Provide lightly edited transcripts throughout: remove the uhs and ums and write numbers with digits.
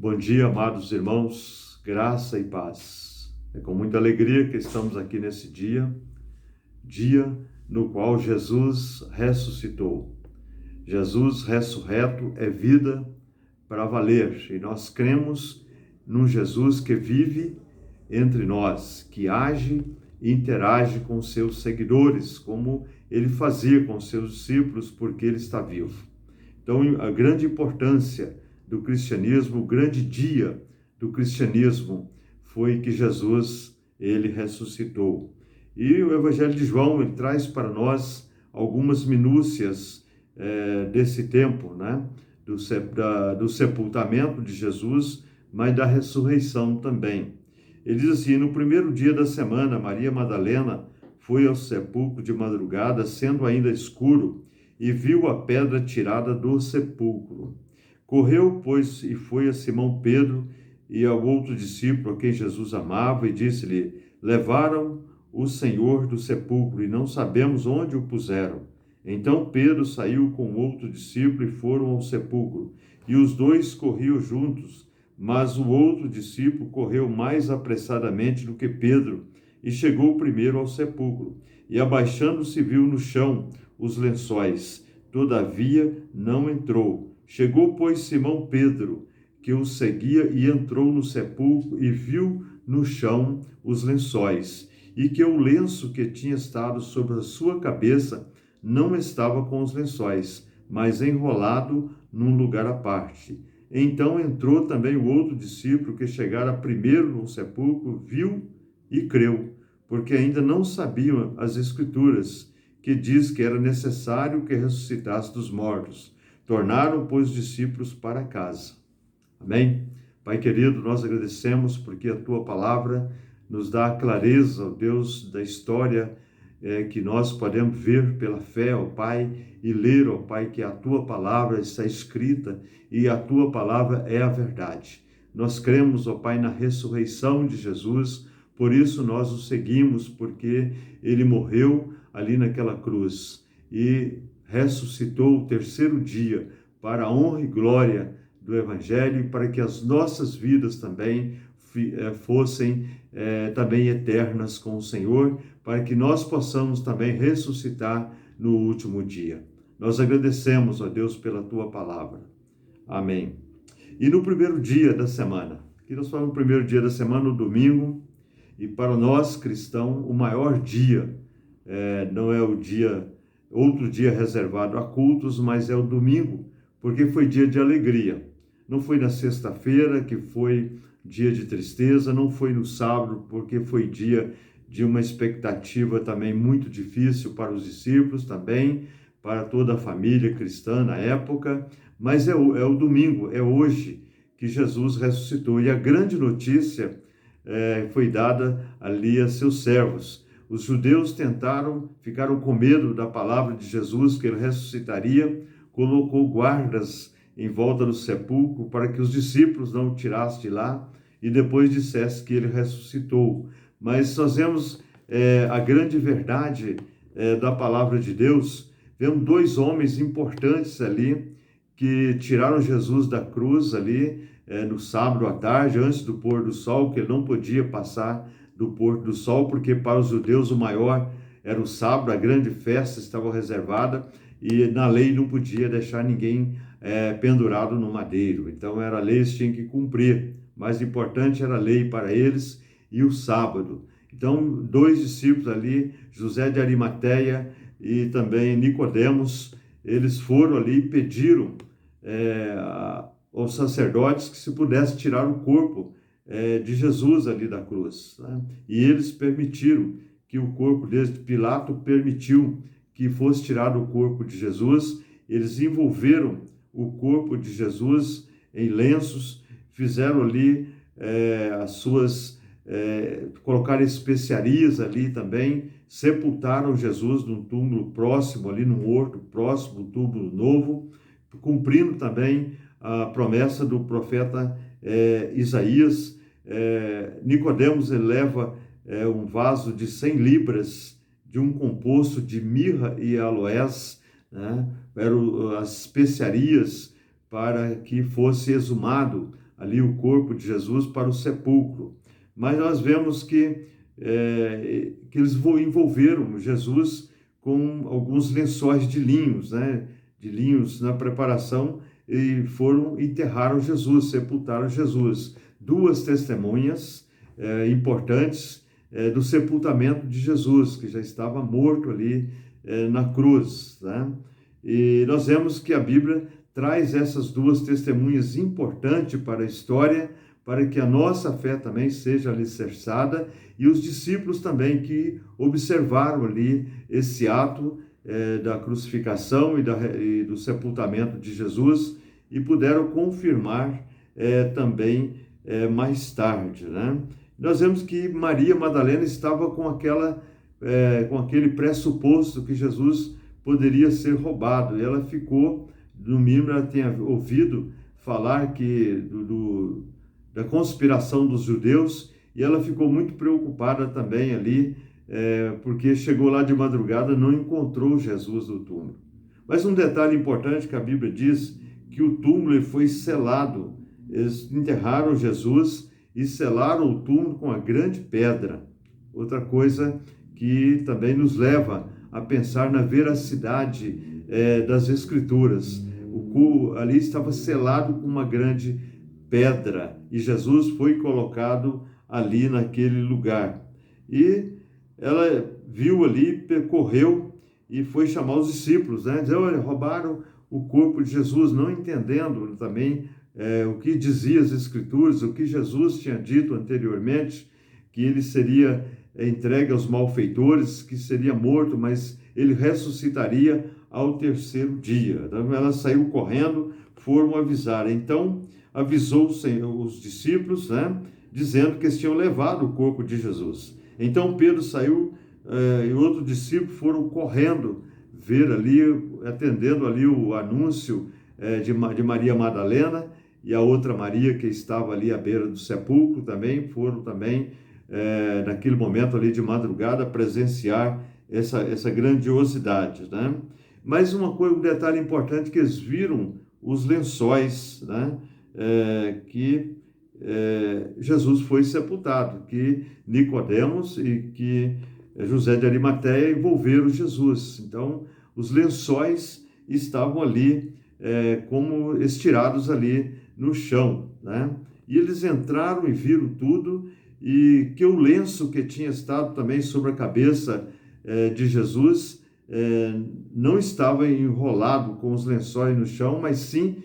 Bom dia, amados irmãos, graça e paz. É com muita alegria que estamos aqui nesse dia no qual Jesus ressuscitou. Jesus ressurreto é vida para valer, e nós cremos num Jesus que vive entre nós, que age e interage com seus seguidores, como ele fazia com seus discípulos, porque ele está vivo. Então, a grande importância do cristianismo, o grande dia do cristianismo foi que Jesus, ele ressuscitou. E o Evangelho de João, ele traz para nós algumas minúcias desse tempo, né? Do sepultamento de Jesus, mas da ressurreição também. Ele diz assim: no primeiro dia da semana, Maria Madalena foi ao sepulcro de madrugada, sendo ainda escuro, e viu a pedra tirada do sepulcro. Correu, pois, e foi a Simão Pedro e ao outro discípulo a quem Jesus amava, e disse-lhe: levaram o Senhor do sepulcro, e não sabemos onde o puseram. Então Pedro saiu com outro discípulo e foram ao sepulcro. E os dois corriam juntos, mas o outro discípulo correu mais apressadamente do que Pedro, e chegou primeiro ao sepulcro. E abaixando-se viu no chão os lençóis. Todavia não entrou. Chegou, pois, Simão Pedro, que o seguia, e entrou no sepulcro e viu no chão os lençóis, e que o lenço que tinha estado sobre a sua cabeça não estava com os lençóis, mas enrolado num lugar à parte. Então entrou também o outro discípulo, que chegara primeiro no sepulcro, viu e creu, porque ainda não sabiam as Escrituras, que diz que era necessário que ressuscitasse dos mortos. Tornaram, pois, os discípulos para casa. Amém? Pai querido, nós agradecemos porque a Tua palavra nos dá a clareza, ó Deus, da história que nós podemos ver pela fé, ó Pai, e ler, ó Pai, que a Tua palavra está escrita e a Tua palavra é a verdade. Nós cremos, ó Pai, na ressurreição de Jesus, por isso nós o seguimos, porque Ele morreu ali naquela cruz e ressuscitou o terceiro dia para a honra e glória do Evangelho e para que as nossas vidas também fossem também eternas com o Senhor, para que nós possamos também ressuscitar no último dia. Nós agradecemos, ó Deus, pela Tua palavra. Amém. E no primeiro dia da semana, aqui nós falamos no primeiro dia da semana, no domingo, e para nós cristãos, o maior dia não é o dia, outro dia reservado a cultos, mas é o domingo, porque foi dia de alegria. Não foi na sexta-feira, que foi dia de tristeza, não foi no sábado, porque foi dia de uma expectativa também muito difícil para os discípulos, também para toda a família cristã na época, mas é o domingo, é hoje que Jesus ressuscitou. E a grande notícia foi dada ali a seus servos. Os judeus ficaram com medo da palavra de Jesus, que ele ressuscitaria, colocou guardas em volta do sepulcro para que os discípulos não o tirassem de lá e depois dissessem que ele ressuscitou. Mas nós vemos a grande verdade da palavra de Deus. Vemos dois homens importantes ali que tiraram Jesus da cruz ali no sábado à tarde, antes do pôr do sol, que ele não podia passar do pôr do sol, porque para os judeus o maior era o sábado, a grande festa estava reservada, e na lei não podia deixar ninguém pendurado no madeiro. Então era a lei, eles tinham que cumprir. Mais importante era a lei para eles e o sábado. Então, dois discípulos ali, José de Arimateia e também Nicodemos, eles foram ali e pediram aos sacerdotes que se pudesse tirar o corpo de Jesus ali da cruz, né? E eles permitiram que o corpo deles, Pilato permitiu que fosse tirado o corpo de Jesus. Eles envolveram o corpo de Jesus em lenços, fizeram ali colocaram especiarias ali também, sepultaram Jesus num túmulo próximo, ali num horto próximo, um túmulo novo, cumprindo também a promessa do profeta Isaías. Nicodemos leva um vaso de 100 libras de um composto de mirra e aloés, né? Eram as especiarias para que fosse exumado ali o corpo de Jesus para o sepulcro. Mas nós vemos que eles envolveram Jesus com alguns lençóis de linhos, né? De linhos na preparação, e foram enterraram Jesus, sepultaram Jesus. Duas testemunhas importantes do sepultamento de Jesus, que já estava morto ali na cruz, né? E nós vemos que a Bíblia traz essas duas testemunhas importantes para a história, para que a nossa fé também seja alicerçada, e os discípulos também que observaram ali esse ato da crucificação e do sepultamento de Jesus, e puderam confirmar também mais tarde, né? Nós vemos que Maria Madalena estava com aquele pressuposto que Jesus poderia ser roubado, e ela ficou, no mínimo ela tinha ouvido falar da conspiração dos judeus, e ela ficou muito preocupada também ali, porque chegou lá de madrugada, não encontrou Jesus no túmulo. Mas um detalhe importante que a Bíblia diz, que o túmulo foi selado. Eles enterraram Jesus e selaram o túmulo com a grande pedra. Outra coisa que também nos leva a pensar na veracidade das Escrituras. Ali estava selado com uma grande pedra, e Jesus foi colocado ali naquele lugar. E ela viu ali, correu e foi chamar os discípulos, né? Dizer, olha, roubaram o corpo de Jesus, não entendendo também o que dizia as Escrituras, o que Jesus tinha dito anteriormente, que ele seria entregue aos malfeitores, que seria morto, mas ele ressuscitaria ao terceiro dia. Então, ela saiu correndo, foram avisar. Então, avisou os discípulos, né, dizendo que eles tinham levado o corpo de Jesus. Então, Pedro saiu e outro discípulo foram correndo ver ali, atendendo ali o anúncio de Maria Madalena, e a outra Maria que estava ali à beira do sepulcro também, foram também, naquele momento ali de madrugada, presenciar essa grandiosidade, né? Mas um detalhe importante, que eles viram os lençóis, né? Que Jesus foi sepultado, que Nicodemos e que José de Arimateia envolveram Jesus. Então, os lençóis estavam ali como estirados ali no chão, né? E eles entraram e viram tudo, e que o lenço que tinha estado também sobre a cabeça de Jesus não estava enrolado com os lençóis no chão, mas sim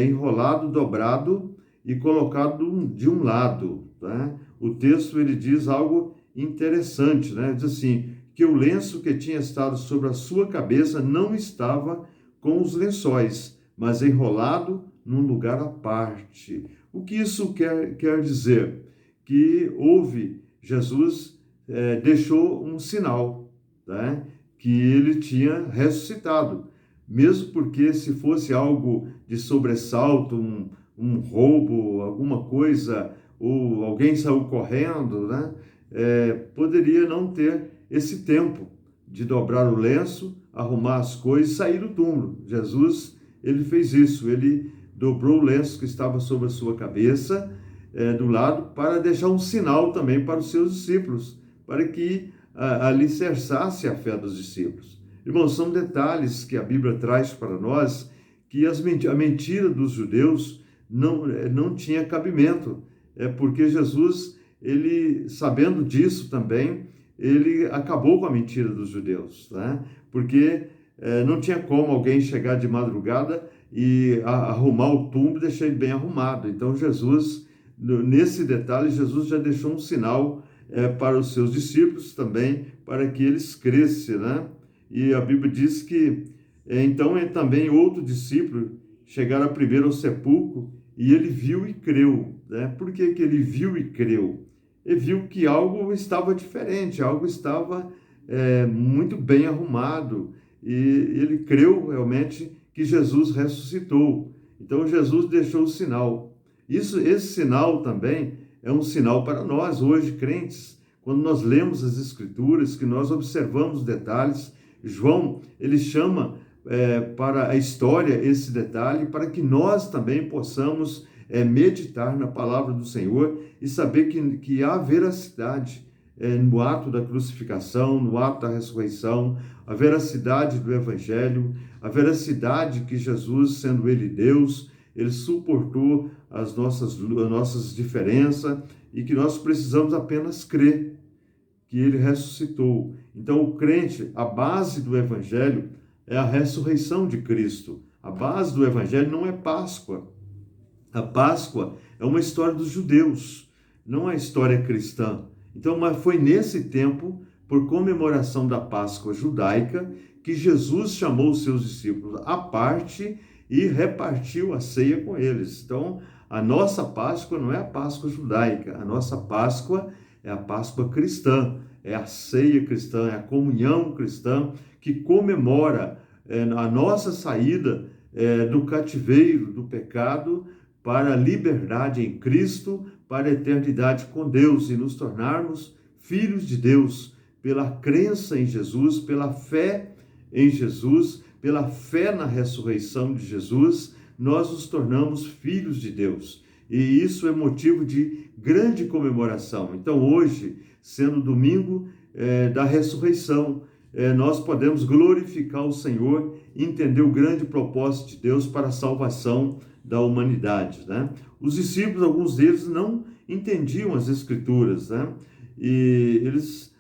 enrolado, dobrado e colocado de um lado, né? O texto ele diz algo interessante, né? Diz assim, que o lenço que tinha estado sobre a sua cabeça não estava com os lençóis, mas enrolado num lugar à parte. O que isso quer dizer? Que Jesus deixou um sinal, né? Que ele tinha ressuscitado, mesmo porque se fosse algo de sobressalto, um roubo, alguma coisa, ou alguém saiu correndo, né? Poderia não ter esse tempo de dobrar o lenço, arrumar as coisas e sair do túmulo. Jesus, ele fez isso, ele dobrou o lenço que estava sobre a sua cabeça, do lado, para deixar um sinal também para os seus discípulos, para que alicerçasse a fé dos discípulos. Irmãos, são detalhes que a Bíblia traz para nós, que a mentira dos judeus não tinha cabimento, porque Jesus, ele, sabendo disso também, ele acabou com a mentira dos judeus, né? Porque não tinha como alguém chegar de madrugada e arrumar o túmulo e deixar ele bem arrumado. Então, Jesus, nesse detalhe, Jesus já deixou um sinal para os seus discípulos também, para que eles crescem, né? E a Bíblia diz que, então, também outro discípulo chegaram primeiro ao sepulcro, e ele viu e creu, né? Por que ele viu e creu? Ele viu que algo estava diferente, algo estava muito bem arrumado, e ele creu realmente que Jesus ressuscitou. Então, Jesus deixou o sinal. Esse sinal também é um sinal para nós, hoje, crentes. Quando nós lemos as Escrituras, que nós observamos detalhes, João, ele chama para a história esse detalhe, para que nós também possamos é meditar na palavra do Senhor e saber que há veracidade no ato da crucificação, no ato da ressurreição, a veracidade do Evangelho, a veracidade que Jesus, sendo Ele Deus, Ele suportou as nossas diferenças e que nós precisamos apenas crer que Ele ressuscitou. Então, o crente, a base do Evangelho é a ressurreição de Cristo. A base do Evangelho não é Páscoa. A Páscoa é uma história dos judeus, não a história cristã. Então, mas foi nesse tempo, por comemoração da Páscoa judaica, que Jesus chamou os seus discípulos à parte e repartiu a ceia com eles. Então, a nossa Páscoa não é a Páscoa judaica, a nossa Páscoa é a Páscoa cristã, é a ceia cristã, é a comunhão cristã que comemora a nossa saída do cativeiro, do pecado, para a liberdade em Cristo, para a eternidade com Deus e nos tornarmos filhos de Deus pela crença em Jesus, pela fé em Jesus, pela fé na ressurreição de Jesus, nós nos tornamos filhos de Deus. E isso é motivo de grande comemoração. Então hoje, sendo domingo da ressurreição, nós podemos glorificar o Senhor e entender o grande propósito de Deus para a salvação da humanidade, né? Os discípulos, alguns deles, não entendiam as Escrituras, né? E eles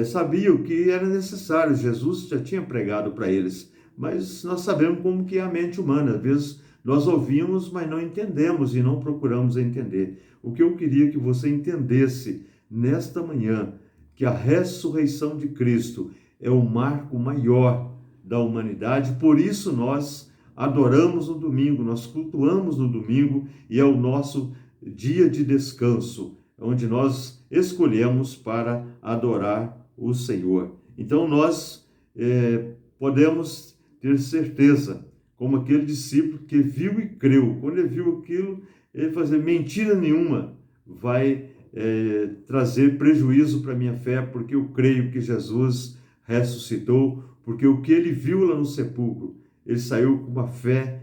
sabiam que era necessário, Jesus já tinha pregado para eles, mas nós sabemos como que é a mente humana, às vezes nós ouvimos, mas não entendemos e não procuramos entender. O que eu queria que você entendesse nesta manhã, que a ressurreição de Cristo é o marco maior da humanidade, por isso nós adoramos no domingo, nós cultuamos no domingo e é o nosso dia de descanso, onde nós escolhemos para adorar o Senhor. Então nós podemos ter certeza, como aquele discípulo que viu e creu. Quando ele viu aquilo, ele falou: mentira nenhuma vai trazer prejuízo para a minha fé, porque eu creio que Jesus ressuscitou, porque o que ele viu lá no sepulcro, ele saiu com uma fé